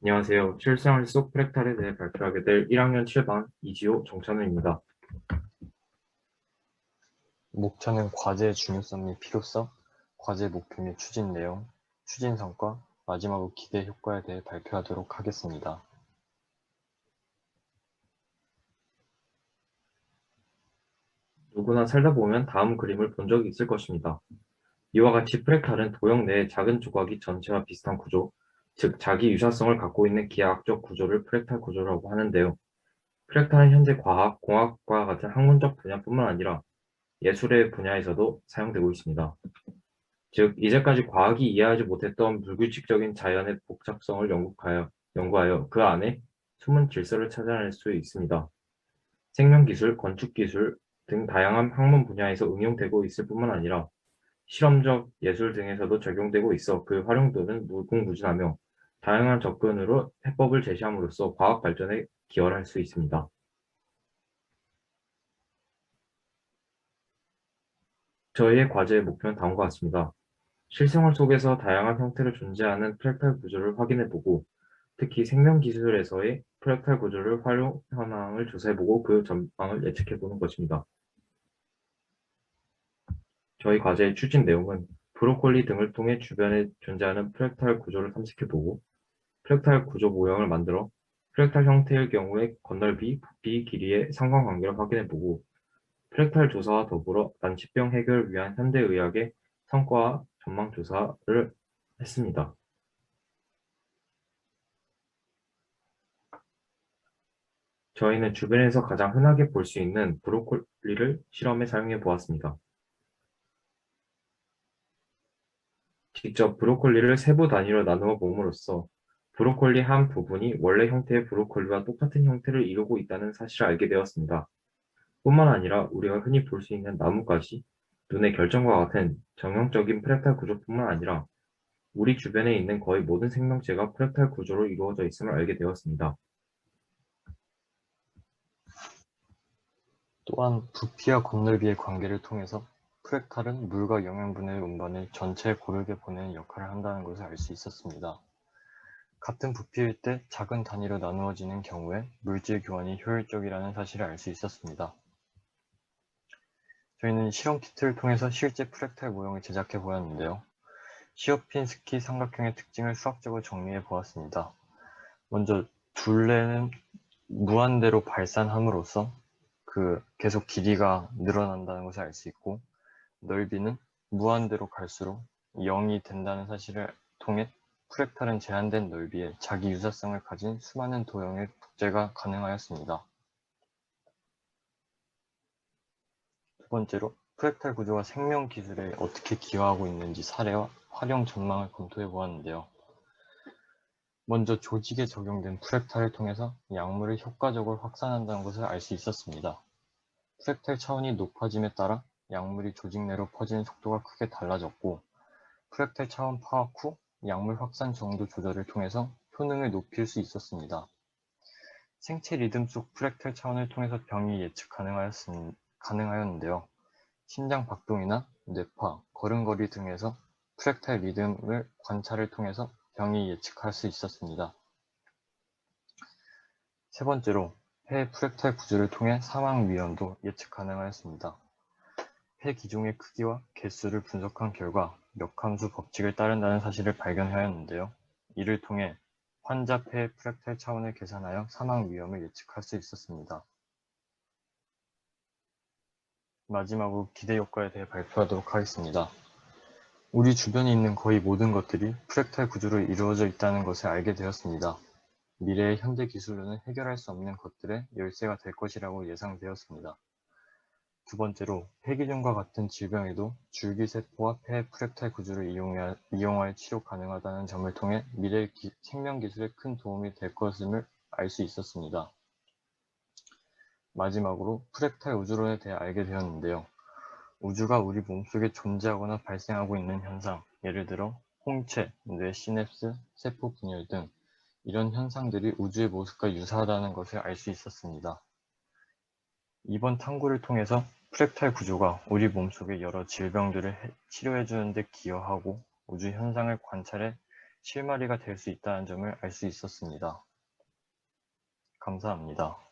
안녕하세요. 실생활 속 프랙탈에 대해 발표하게 될 1학년 7반 이지호 정찬우입니다. 목차는 과제의 중요성 및 필요성, 과제 목표 및 추진 내용, 추진 성과, 마지막으로 기대 효과에 대해 발표하도록 하겠습니다. 누구나 살다 보면 다음 그림을 본 적이 있을 것입니다. 이와 같이 프랙탈은 도형 내의 작은 조각이 전체와 비슷한 구조, 즉 자기 유사성을 갖고 있는 기하학적 구조를 프랙탈 구조라고 하는데요. 프랙탈은 현재 과학, 공학과 같은 학문적 분야뿐만 아니라 예술의 분야에서도 사용되고 있습니다. 즉, 이제까지 과학이 이해하지 못했던 불규칙적인 자연의 복잡성을 연구하여 그 안에 숨은 질서를 찾아낼 수 있습니다. 생명기술, 건축기술 등 다양한 학문 분야에서 응용되고 있을 뿐만 아니라 실험적 예술 등에서도 적용되고 있어 그 활용도는 무궁무진하며 다양한 접근으로 해법을 제시함으로써 과학 발전에 기여를 할 수 있습니다. 저희의 과제의 목표는 다음과 같습니다. 실생활 속에서 다양한 형태로 존재하는 프랙탈 구조를 확인해보고 특히 생명기술에서의 프랙탈 구조를 활용 현황을 조사해보고 그 전망을 예측해보는 것입니다. 저희 과제의 추진 내용은 브로콜리 등을 통해 주변에 존재하는 프랙탈 구조를 탐색해보고 프랙탈 구조 모형을 만들어 프랙탈 형태일 경우에 건널비, 부피, 길이의 상관관계를 확인해보고 프랙탈 조사와 더불어 난치병 해결을 위한 현대의학의 성과와 전망 조사를 했습니다. 저희는 주변에서 가장 흔하게 볼 수 있는 브로콜리를 실험에 사용해 보았습니다. 직접 브로콜리를 세부 단위로 나누어 봄으로써 브로콜리 한 부분이 원래 형태의 브로콜리와 똑같은 형태를 이루고 있다는 사실을 알게 되었습니다. 뿐만 아니라 우리가 흔히 볼 수 있는 나뭇가지, 눈의 결정과 같은 정형적인 프랙탈 구조뿐만 아니라 우리 주변에 있는 거의 모든 생명체가 프랙탈 구조로 이루어져 있음을 알게 되었습니다. 또한 부피와 건널비의 관계를 통해서 프랙탈은 물과 영양분의 운반을 전체에 고르게 보내는 역할을 한다는 것을 알 수 있었습니다. 같은 부피일 때 작은 단위로 나누어지는 경우에 물질 교환이 효율적이라는 사실을 알 수 있었습니다. 저희는 실험 키트를 통해서 실제 프랙탈 모형을 제작해 보았는데요. 시어핀스키 삼각형의 특징을 수학적으로 정리해 보았습니다. 먼저 둘레는 무한대로 발산함으로써 계속 길이가 늘어난다는 것을 알 수 있고, 넓이는 무한대로 갈수록 0이 된다는 사실을 통해 프랙탈은 제한된 넓이에 자기 유사성을 가진 수많은 도형의 복제가 가능하였습니다. 두 번째로 프랙탈 구조가 생명 기술에 어떻게 기여하고 있는지 사례와 활용 전망을 검토해 보았는데요. 먼저 조직에 적용된 프랙탈을 통해서 약물을 효과적으로 확산한다는 것을 알 수 있었습니다. 프랙탈 차원이 높아짐에 따라 약물이 조직 내로 퍼지는 속도가 크게 달라졌고, 프랙탈 차원 파악 후 약물 확산 정도 조절을 통해서 효능을 높일 수 있었습니다. 생체 리듬 속 프랙탈 차원을 통해서 병이 예측 가능하였는데요. 심장 박동이나 뇌파, 걸음걸이 등에서 프랙탈 리듬을 관찰을 통해서 병이 예측할 수 있었습니다. 세 번째로 폐의 프랙탈 구조를 통해 사망 위험도 예측 가능하였습니다. 폐 기종의 크기와 개수를 분석한 결과 역함수 법칙을 따른다는 사실을 발견하였는데요. 이를 통해 환자 폐의 프랙탈 차원을 계산하여 사망 위험을 예측할 수 있었습니다. 마지막으로 기대 효과에 대해 발표하도록 하겠습니다. 우리 주변에 있는 거의 모든 것들이 프랙탈 구조로 이루어져 있다는 것을 알게 되었습니다. 미래의 현대 기술로는 해결할 수 없는 것들의 열쇠가 될 것이라고 예상되었습니다. 두 번째로, 폐기종과 같은 질병에도 줄기세포와 폐 프랙탈 구조를 이용하여 치료 가능하다는 점을 통해 미래 생명기술에 큰 도움이 될 것임을 알 수 있었습니다. 마지막으로 프랙탈 우주론에 대해 알게 되었는데요. 우주가 우리 몸속에 존재하거나 발생하고 있는 현상, 예를 들어 홍채, 뇌 시냅스, 세포 분열 등 이런 현상들이 우주의 모습과 유사하다는 것을 알 수 있었습니다. 이번 탐구를 통해서 프랙탈 구조가 우리 몸속의 여러 질병들을 치료해주는 데 기여하고 우주 현상을 관찰해 실마리가 될 수 있다는 점을 알 수 있었습니다. 감사합니다.